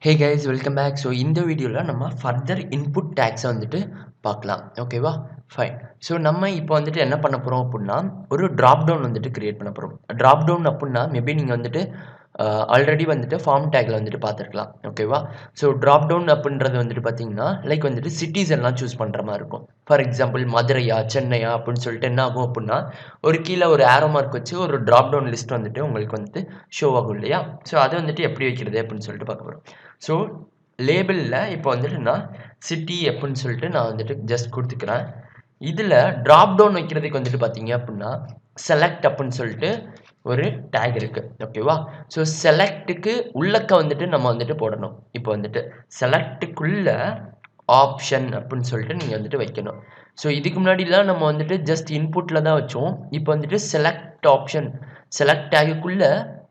Hey guys, welcome back. So இந்த வீடியோவில் நம்ம ஃபர்தர் இன்புட் டேக்ஸை வந்துட்டு பார்க்கலாம். ஓகேவா? ஃபைன். ஸோ நம்ம இப்போ வந்துட்டு என்ன பண்ண போகிறோம் அப்படின்னா, ஒரு ட்ராப் டவுன் வந்துட்டு கிரியேட் பண்ண போகிறோம். ட்ராப் டவுன் அப்படின்னா மேபி நீங்கள் வந்துட்டு ஆல்ரெடி வந்துட்டு ஃபார்ம் டேக்கில் வந்துட்டு பார்த்துருக்கலாம். ஓகேவா? ஸோ ட்ராப் டவுன் அப்படின்றது வந்துட்டு பார்த்தீங்கன்னா லைக் வந்துட்டு சிட்டிஸ் எல்லாம் சூஸ் பண்ணுற மாதிரி இருக்கும். ஃபார் எக்ஸாம்பிள் மதுரையா சென்னையா அப்படின்னு சொல்லிட்டு என்ன ஆகும் அப்படின்னா, ஒரு கீழே ஒரு ஆரோ மார்க் வச்சு ஒரு ட்ராப் டவுன் லிஸ்ட் வந்துட்டு உங்களுக்கு வந்துட்டு ஷோ ஆகும் இல்லையா? ஸோ அதை வந்துட்டு எப்படி வைக்கிறது அப்படின்னு சொல்லிட்டு பார்க்க போகிறோம். ஸோ லேபிளில் இப்போ வந்துட்டு நான் சிட்டி அப்படின்னு சொல்லிட்டு நான் வந்துட்டு ஜஸ்ட் கொடுத்துக்கிறேன். இதில் ட்ராப் டவுன் வைக்கிறதுக்கு வந்துட்டு பார்த்தீங்க அப்படின்னா செலக்ட் அப்படின்னு சொல்லிட்டு ஒரு டேக் இருக்குது. ஓகேவா? ஸோ செலக்ட்டுக்கு உள்ளக்க வந்துட்டு நம்ம வந்துட்டு போடணும். இப்போ வந்துட்டு செலக்ட்டுக்குள்ள ஆப்ஷன் அப்படின்னு சொல்லிட்டு நீங்கள் வந்துட்டு வைக்கணும். ஸோ இதுக்கு முன்னாடிலாம் நம்ம வந்துட்டு ஜஸ்ட் இன்புட்டில் தான் வச்சோம். இப்போ வந்துட்டு செலக்ட் ஆப்ஷன் செலக்ட் டேகுக்குள்ள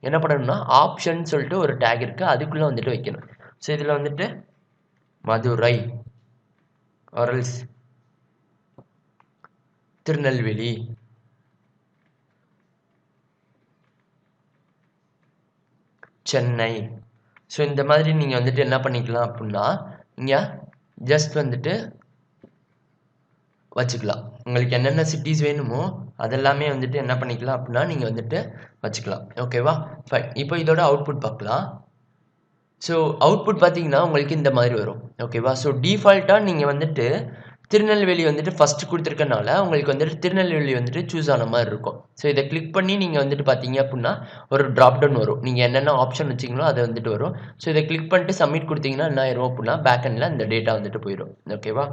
என்ன பண்ணணும்னா ஆப்ஷன் சொல்லிட்டு ஒரு டேக் இருக்குது, அதுக்குள்ளே வந்துட்டு வைக்கணும். ஸோ இதில் வந்துட்டு மதுரை ஆர்எல்ஸ் திருநெல்வேலி சென்னை. ஸோ இந்த மாதிரி நீங்கள் வந்துட்டு என்ன பண்ணிக்கலாம் அப்படின்னா நீங்கள் ஜஸ்ட் வந்துட்டு வச்சுக்கலாம். உங்களுக்கு என்னென்ன சிட்டிஸ் வேணுமோ அதெல்லாமே வந்துட்டு என்ன பண்ணிக்கலாம் அப்படின்னா நீங்கள் வந்துட்டு வச்சுக்கலாம். ஓகேவா? ஃபைன். இப்போ இதோட அவுட்புட் பார்க்கலாம். ஸோ அவுட்புட் பார்த்தீங்கன்னா உங்களுக்கு இந்த மாதிரி வரும். ஓகேவா? ஸோ டிஃபால்ட்டாக நீங்கள் வந்துட்டு திருநெல்வேலி வந்துட்டு ஃபஸ்ட்டு கொடுத்துருக்கனால உங்களுக்கு வந்துட்டு திருநெல்வேலி வந்துட்டு சூஸ் ஆன மாதிரி இருக்கும். ஸோ இதை கிளிக் பண்ணி நீங்கள் வந்துட்டு பார்த்தீங்க அப்படின்னா ஒரு ட்ராப் டவுன் வரும். நீங்கள் என்னென்ன ஆப்ஷன் வச்சிங்களோ அதை வந்துட்டு வரும். ஸோ இதை கிளிக் பண்ணிட்டு சப்மிட் கொடுத்தீங்கன்னா என்ன ஆயிரும் அப்படின்னா பேக் எண்டில் அந்த டேட்டா வந்துட்டு போயிடும். ஓகேவா?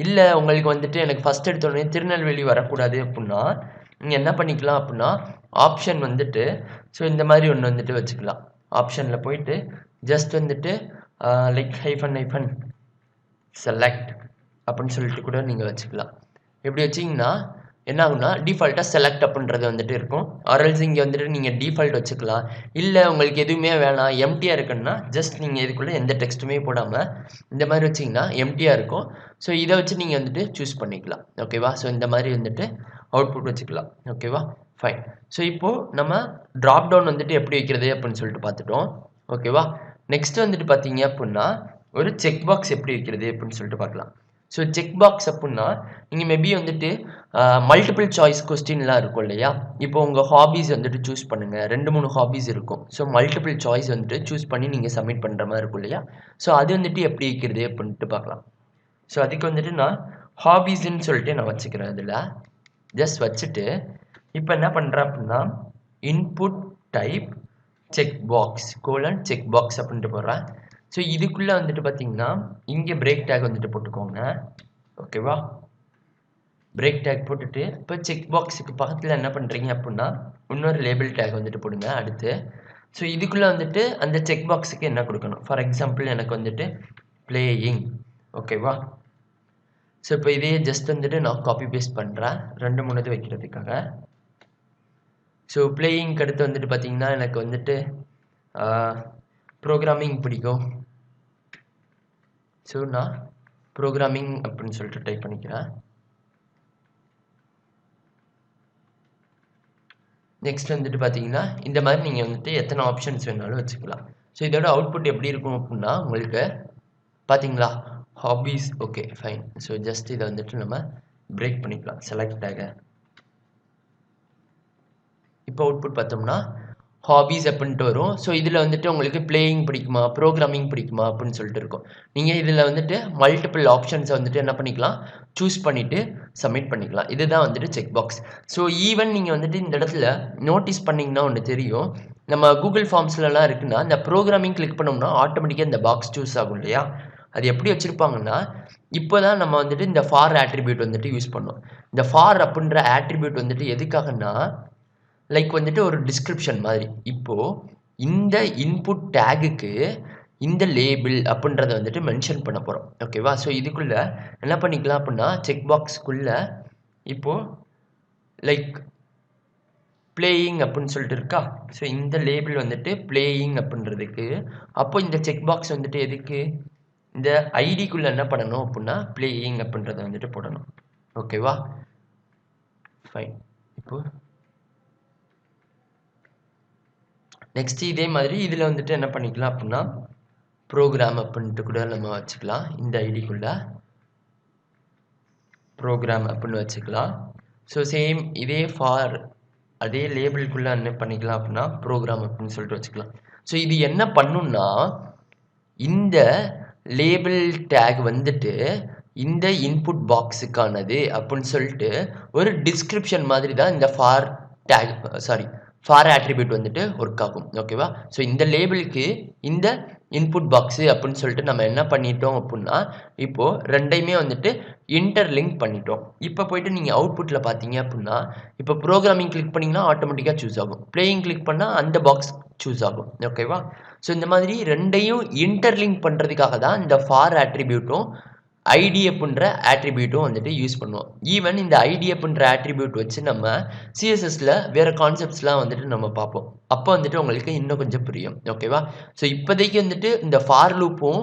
இல்லை உங்களுக்கு வந்துட்டு எனக்கு ஃபஸ்ட் எடுத்தோடனே திருநெல்வேலி வரக்கூடாது அப்படின்னா நீங்கள் என்ன பண்ணிக்கலாம் அப்படின்னா ஆப்ஷன் வந்துட்டு ஸோ இந்த மாதிரி ஒன்று வந்துட்டு வச்சுக்கலாம். ஆப்ஷனில் போயிட்டு ஜஸ்ட் வந்துட்டு லைக் ஹைஃபன் செலக்ட் அப்படின்னு சொல்லிட்டு கூட நீங்கள் வச்சுக்கலாம். எப்படி வச்சிங்கன்னா என்ன ஆகும்னா டிஃபால்ட்டாக செலக்ட் அப்படின்றது வந்துட்டு இருக்கும். ஆர்எல்ஸ் இங்கே வந்துட்டு நீங்கள் டிஃபால்ட் வச்சுக்கலாம். இல்லை உங்களுக்கு எதுவுமே வேணாம் எம்டியாக இருக்குன்னா ஜஸ்ட் நீங்கள் இதுக்குள்ளே எந்த டெக்ஸ்ட்டுமே போடாமல் இந்த மாதிரி வச்சிங்கன்னா எம்டியாக இருக்கும். ஸோ இதை வச்சு நீங்கள் வந்துட்டு சூஸ் பண்ணிக்கலாம். ஓகேவா? ஸோ இந்த மாதிரி வந்துட்டு அவுட்புட் வச்சுக்கலாம். ஓகேவா? ஃபைன். ஸோ இப்போது நம்ம ட்ராப் டவுன் வந்துட்டு எப்படி வைக்கிறது அப்படின்னு சொல்லிட்டு பார்த்துட்டோம். ஓகேவா? நெக்ஸ்ட் வந்துட்டு பார்த்தீங்க அப்படின்னா ஒரு செக் பாக்ஸ் எப்படி வைக்கிறது அப்படின்னு சொல்லிட்டு பார்க்கலாம். ஸோ செக் பாக்ஸ் அப்படின்னா நீங்கள் மேபி வந்துட்டு மல்டிபிள் சாய்ஸ் கொஸ்டின்லாம் இருக்கும் இல்லையா? இப்போ உங்கள் ஹாபீஸ் வந்துட்டு சூஸ் பண்ணுங்கள். 2-3 ஹாபீஸ் இருக்கும். ஸோ மல்டிபிள் சாய்ஸ் வந்துட்டு சூஸ் பண்ணி நீங்கள் சப்மிட் பண்ணுற மாதிரி இருக்கும் இல்லையா? ஸோ அது வந்துட்டு எப்படி வைக்கிறது அப்படின்ட்டு பார்க்கலாம். ஸோ அதுக்கு வந்துட்டு நான் ஹாபீஸ்ன்னு சொல்லிட்டு நான் வச்சுக்கிறேன். அதில் ஜஸ்ட் வச்சுட்டு இப்போ என்ன பண்ணுறேன் அப்படின்னா input type check box check box அப்படின்ட்டு போடுறேன். ஸோ இதுக்குள்ளே வந்துட்டு பார்த்தீங்கன்னா இங்கே பிரேக் டேக் வந்துட்டு போட்டுக்கோங்க. ஓகேவா? பிரேக் டேக் போட்டுட்டு இப்போ செக் பாக்ஸுக்கு பக்கத்தில் என்ன பண்ணுறீங்க அப்படின்னா இன்னொரு லேபிள் டேக் வந்துட்டு போடுங்க அடுத்து. ஸோ இதுக்குள்ளே வந்துட்டு அந்த செக் பாக்ஸுக்கு என்ன கொடுக்கணும். ஃபார் எக்ஸாம்பிள் எனக்கு வந்துட்டு பிளேயிங். ஓகேவா? ஸோ இப்போ இதையே ஜஸ்ட் வந்துட்டு நான் காப்பி பேஸ்ட் பண்ணுறேன் 2-3 இது வைக்கிறதுக்காக. ஸோ பிளேயிங்க்கு அடுத்து வந்துட்டு பார்த்தீங்கன்னா எனக்கு வந்துட்டு ப்ரோக்ராமிங் பிடிக்கும். ஸோ நான் ப்ரோக்ராமிங் அப்படின்னு சொல்லிட்டு டைப் பண்ணிக்கிறேன். நெக்ஸ்ட் வந்துட்டு பார்த்தீங்கன்னா இந்த மாதிரி நீங்கள் வந்துட்டு எத்தனை ஆப்ஷன்ஸ் வேணாலும் வச்சுக்கலாம். ஸோ இதோட அவுட்புட் எப்படி இருக்கும் அப்படின்னா உங்களுக்கு பார்த்தீங்களா hobbies. Okay fine. So just இதை வந்துட்டு நம்ம பிரேக் பண்ணிக்கலாம் செலக்ட் டேகை. இப்போ அவுட்புட் பார்த்தோம்னா ஹாபீஸ் அப்படின்ட்டு வரும். ஸோ இதில் வந்துட்டு உங்களுக்கு பிளேயிங் பிடிக்குமா ப்ரோக்ராமிங் பிடிக்குமா அப்படின்னு சொல்லிட்டு இருக்கும். நீங்கள் இதில் வந்துட்டு மல்டிபிள் ஆப்ஷன்ஸை வந்துட்டு என்ன பண்ணிக்கலாம் சூஸ் பண்ணிவிட்டு சப்மிட் பண்ணிக்கலாம். இதுதான் வந்துட்டு செக் பாக்ஸ். ஸோ ஈவன் நீங்கள் வந்துட்டு இந்த இடத்துல நோட்டீஸ் பண்ணிங்கன்னா ஒன்று தெரியும். நம்ம கூகுள் ஃபார்ம்ஸ்லலாம் இருக்குன்னா இந்த ப்ரோக்ராமிங் கிளிக் பண்ணோம்னா ஆட்டோமேட்டிக்காக இந்த பாக்ஸ் சூஸ் ஆகும் இல்லையா? அது எப்படி வச்சுருப்பாங்கன்னா இப்போ தான் நம்ம வந்துட்டு இந்த ஃபார் ஆட்ரிபியூட் வந்துட்டு யூஸ் பண்ணோம். இந்த ஃபார் அப்படின்ற ஆட்ரிபியூட் வந்துட்டு எதுக்காகன்னா லைக் வந்துட்டு ஒரு டிஸ்கிரிப்ஷன் மாதிரி. இப்போது இந்த இன்புட் டேகுக்கு இந்த லேபிள் அப்படின்றத வந்துட்டு மென்ஷன் பண்ண போகிறோம். ஓகேவா? ஸோ இதுக்குள்ளே என்ன பண்ணிக்கலாம் அப்படின்னா செக் பாக்ஸ்க்குள்ளே இப்போது லைக் பிளேயிங் அப்படின்னு சொல்லிட்டு இருக்கா? ஸோ இந்த லேபிள் வந்துட்டு பிளேயிங் அப்படின்றதுக்கு அப்போ இந்த செக் பாக்ஸ் வந்துட்டு எதுக்கு இந்த ஐடிக்குள்ளே என்ன பண்ணணும் அப்படின்னா பிளேயிங் அப்படின்றத வந்துட்டு போடணும். ஓகேவா? ஃபைன். இப்போது நெக்ஸ்ட் இதே மாதிரி இதில் வந்துட்டு என்ன பண்ணிக்கலாம் அப்படின்னா ப்ரோக்ராம் அப்படின்ட்டு கூட நம்ம வச்சுக்கலாம். இந்த ஐடிக்குள்ள ப்ரோக்ராம் அப்படின்னு வச்சுக்கலாம். ஸோ சேம் இதே ஃபார் அதே லேபிளுக்குள்ள என்ன பண்ணிக்கலாம் அப்படின்னா ப்ரோக்ராம் அப்படின்னு சொல்லிட்டு வச்சுக்கலாம். ஸோ இது என்ன பண்ணுன்னா இந்த லேபிள் டேக் வந்துட்டு இந்த இன்புட் பாக்ஸுக்கானது அப்படின்னு சொல்லிட்டு ஒரு டிஸ்கிரிப்ஷன் மாதிரி தான் இந்த ஃபார் டேக் ஃபார் ஆட்ரிபியூட் வந்துட்டு ஒர்க் ஆகும். ஓகேவா? ஸோ இந்த லேபிளுக்கு இந்த இன்புட் பாக்ஸு அப்படின்னு சொல்லிட்டு நம்ம என்ன பண்ணிட்டோம் அப்படின்னா இப்போது ரெண்டையுமே வந்துட்டு இன்டர்லிங்க் பண்ணிட்டோம். இப்போ போயிட்டு நீங்கள் அவுட்புட்டில் பார்த்தீங்க அப்படின்னா இப்போ ப்ரோக்ராமிங் கிளிக் பண்ணிங்கன்னா ஆட்டோமேட்டிக்காக சூஸ் ஆகும். பிளேயிங் கிளிக் பண்ணால் அந்த பாக்ஸ் சூஸ் ஆகும். ஓகேவா? ஸோ இந்த மாதிரி ரெண்டையும் இன்டர்லிங்க் பண்ணுறதுக்காக தான் இந்த ஃபார் ஆட்ரிபியூட்டும் ஐடி அப்படின்ற ஆட்ரிபியூட்டும் வந்துட்டு யூஸ் பண்ணுவோம். ஈவன் இந்த ஐடி அப்படின்ற ஆட்ரிபியூட் வச்சு நம்ம சிஎஸ்எஸ்ல வேறு கான்செப்ட்ஸ்லாம் வந்துட்டு நம்ம பார்ப்போம். அப்போ வந்துட்டு உங்களுக்கு இன்னும் கொஞ்சம் புரியும். ஓகேவா? ஸோ இப்போதைக்கு வந்துட்டு இந்த ஃபார் லூப்பும்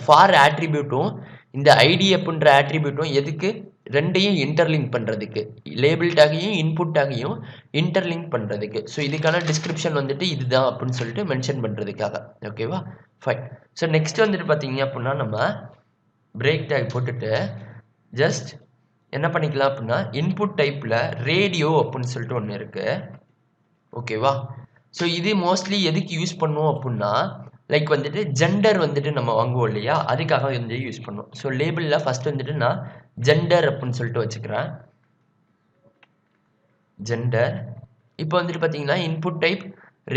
ஃபார் ஆட்ரிபியூட்டும் இந்த ஐடி அப்படின்ற ஆட்ரிபியூட்டும் எதுக்கு ரெண்டையும் இன்டர்லிங்க் பண்ணுறதுக்கு லேபிள் டேகையும் இன்புட் டேகையும் இன்டர்லிங்க் பண்ணுறதுக்கு. ஸோ இதுக்கான டிஸ்கிரிப்ஷன் வந்துட்டு இதுதான் அப்படின்னு சொல்லிட்டு மென்ஷன் பண்ணுறதுக்காக. ஓகேவா? ஃபைன். ஸோ நெக்ஸ்ட் வந்துட்டு பார்த்தீங்க அப்படின்னா நம்ம பிரேக் டேக் போட்டுட்டு ஜஸ்ட் என்ன பண்ணிக்கலாம் அப்படின்னா இன்புட் டைப்பில் ரேடியோ அப்படின்னு சொல்லிட்டு ஒன்று இருக்குது. ஓகேவா? ஸோ இது மோஸ்ட்லி எதுக்கு யூஸ் பண்ணுவோம் அப்படின்னா லைக் வந்துட்டு ஜெண்டர் வந்துட்டு நம்ம வாங்குவோம் இல்லையா, அதுக்காக வந்து யூஸ் பண்ணுவோம். ஸோ லேபிளில் ஃபஸ்ட் வந்துட்டு நான் ஜெண்டர் அப்படின்னு சொல்லிட்டு வச்சுக்கிறேன். ஜெண்டர். இப்போ வந்துட்டு பார்த்தீங்கன்னா இன்புட் டைப்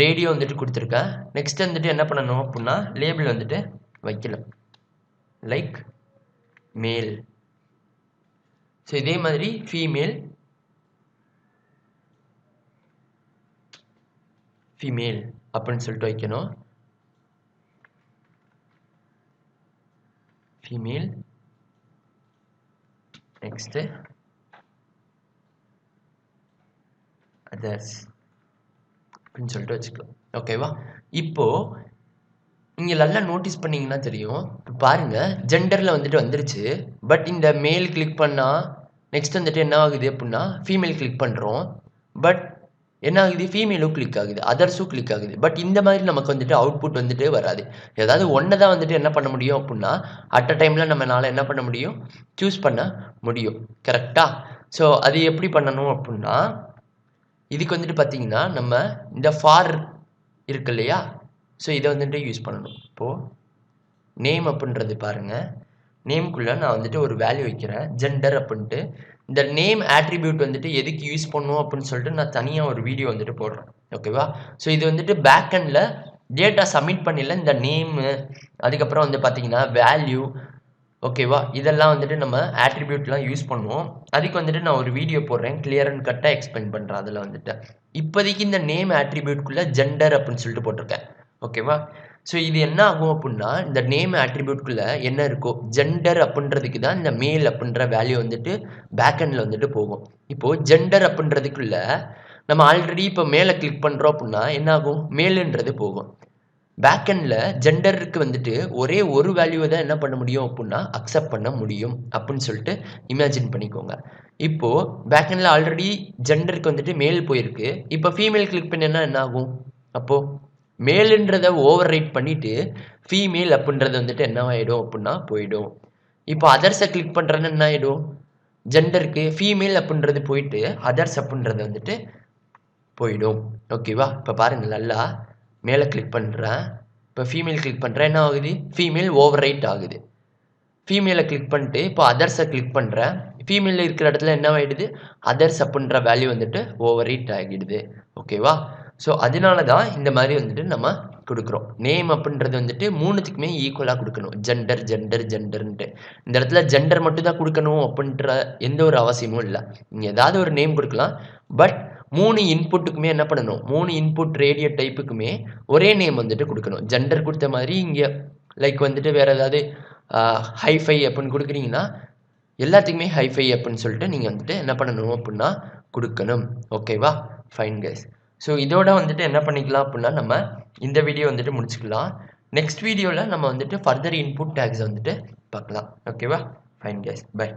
ரேடியோ வந்துட்டு கொடுத்துருக்கேன். நெக்ஸ்ட் வந்துட்டு என்ன பண்ணணும் அப்படின்னா லேபிள் வந்துட்டு வைக்கலாம் லைக் மேல். ஸோ இதே மாதிரி ஃபீமேல் அப்படின்னு சொல்லிட்டு வைக்கணும். ஃபீமேல். நெக்ஸ்ட் அதர்ஸ் அப்படின்னு சொல்லிட்டு வச்சுக்கலாம். ஓகேவா? இப்போ நீங்கள் நல்லா நோட்டீஸ் பண்ணிங்கன்னா தெரியும். இப்போ பாருங்கள் ஜெண்டரில் வந்துட்டு வந்துருச்சு. பட் இந்த மேல் கிளிக் பண்ணால் நெக்ஸ்ட் வந்துட்டு என்ன ஆகுது அப்படின்னா ஃபீமேல் கிளிக் பண்ணுறோம். பட் என்ன ஆகுது ஃபீமேலும் கிளிக் ஆகுது, அதர்ஸும் கிளிக் ஆகுது. பட் இந்த மாதிரி நமக்கு வந்துட்டு அவுட்புட் வந்துட்டு வராது. ஏதாவது ஒன்று தான் வந்துட்டு என்ன பண்ண முடியும் அப்படின்னா அட் அ டைமில் நம்மளால் என்ன பண்ண முடியும் சூஸ் பண்ண முடியும். கரெக்டாக? ஸோ அது எப்படி பண்ணணும் அப்படின்னா இதுக்கு வந்துட்டு பார்த்தீங்கன்னா நம்ம இந்த ஃபார் இருக்கு இல்லையா, ஸோ இதை வந்துட்டு யூஸ் பண்ணணும். இப்போது நேம் அப்படின்றது பாருங்கள், நேம்குள்ளே நான் வந்துட்டு ஒரு வேல்யூ வைக்கிறேன் ஜெண்டர் அப்படின்ட்டு. இந்த நேம் ஆட்ரிபியூட் வந்துட்டு எதுக்கு யூஸ் பண்ணுவோம் அப்படின்னு சொல்லிட்டு நான் தனியாக ஒரு வீடியோ வந்துட்டு போடுறேன். ஓகேவா? ஸோ இது வந்துட்டு பேக்கெண்டில் டேட்டா சப்மிட் பண்ணல இந்த நேமு அதுக்கப்புறம் வந்து பார்த்தீங்கன்னா வேல்யூ. ஓகேவா? இதெல்லாம் வந்துட்டு நம்ம ஆட்ரிபியூட்லாம் யூஸ் பண்ணுவோம். அதுக்கு வந்துட்டு நான் ஒரு வீடியோ போடுறேன், கிளியர் அண்ட் கட்டாக எக்ஸ்பிளைன் பண்ணுறேன். அதில் வந்துட்டு இப்போதைக்கு இந்த நேம் ஆட்ரிபியூட்குள்ளே ஜெண்டர் அப்படின்னு சொல்லிட்டு போட்டிருக்கேன். ஓகேவா? ஸோ இது என்ன ஆகும் அப்படின்னா இந்த நேம் ஆட்ரிபியூட்குள்ளே என்ன இருக்கோ ஜெண்டர் அப்படின்றதுக்கு தான் இந்த மேல் அப்படின்ற வேல்யூ வந்துட்டு பேக்கெண்டில் வந்துட்டு போகும். இப்போது ஜெண்டர் அப்படின்றதுக்குள்ளே நம்ம ஆல்ரெடி இப்போ மேலே கிளிக் பண்ணுறோம் அப்படின்னா என்ன ஆகும் மேலுன்றது போகும். பேக்கெண்டில் ஜெண்டருக்கு வந்துட்டு ஒரே ஒரு வேல்யூவை தான் என்ன பண்ண முடியும் அப்படின்னா அக்செப்ட் பண்ண முடியும் அப்படின்னு சொல்லிட்டு இமேஜின் பண்ணிக்கோங்க. இப்போது பேக்கெண்டில் ஆல்ரெடி ஜெண்டருக்கு வந்துட்டு மேல் போயிருக்கு. இப்போ ஃபீமேல் கிளிக் பண்ணினா என்ன ஆகும்? அப்போது மேலுன்றதை ஓவர் ரைட் பண்ணிவிட்டு ஃபீமேல் அப்படின்றது வந்துட்டு என்ன ஆகிடும் அப்படின்னா போயிடும். இப்போ அதர்ஸை கிளிக் பண்ணுறேன்னு என்ன ஆகிடும்? ஜெண்டருக்கு ஃபீமேல் அப்படின்றது போயிட்டு அதர்ஸ் அப்படின்றது வந்துட்டு போயிடும். ஓகேவா? இப்போ பாருங்கள் நல்லா மேலே கிளிக் பண்ணுறேன், இப்போ ஃபீமேல் கிளிக் பண்ணுறேன், என்ன ஆகுது ஃபீமேல் ஓவர் ரைட் ஆகுது. ஃபீமேலை கிளிக் பண்ணிட்டு இப்போ அதர்ஸை கிளிக் பண்ணுறேன், ஃபீமேலில் இருக்கிற இடத்துல என்ன ஆகிடுது அதர்ஸ் அப்படின்ற வேல்யூ வந்துட்டு ஓவர் ரைட் ஆகிடுது. ஓகேவா? ஸோ அதனால தான் இந்த மாதிரி வந்துட்டு நம்ம கொடுக்குறோம். நேம் அப்படின்றது வந்துட்டு மூணுத்துக்குமே ஈக்குவலாக கொடுக்கணும். ஜெண்டர் ஜெண்டர் ஜெண்டர்ன்ட்டு இந்த இடத்துல ஜெண்டர் மட்டும் தான் கொடுக்கணும் அப்படின்ற எந்த ஒரு அவசியமும் இல்லை. நீங்கள் ஏதாவது ஒரு நேம் கொடுக்கலாம். பட் 3 இன்புட்டுக்குமே என்ன பண்ணணும், 3 இன்புட் ரேடியோ டைப்புக்குமே ஒரே நேம் வந்துட்டு கொடுக்கணும். ஜெண்டர் கொடுத்த மாதிரி இங்கே லைக் வந்துட்டு வேறு ஏதாவது ஹைஃபை அப்படின்னு கொடுக்குறீங்கன்னா எல்லாத்துக்குமே ஹைஃபை அப்படின்னு சொல்லிட்டு நீங்கள் வந்துட்டு என்ன பண்ணணும் அப்படின்னா கொடுக்கணும். ஓகேவா? Fine guys. ஸோ இதோட வந்துட்டு என்ன பண்ணிக்கலாம் அப்படின்னா நம்ம இந்த வீடியோ வந்துட்டு முடிச்சுக்கலாம். நெக்ஸ்ட் வீடியோவில் நம்ம வந்துட்டு ஃபர்தர் இன்புட் டேக்ஸ் வந்துட்டு பார்க்கலாம். ஓகேவா? Fine guys. பை.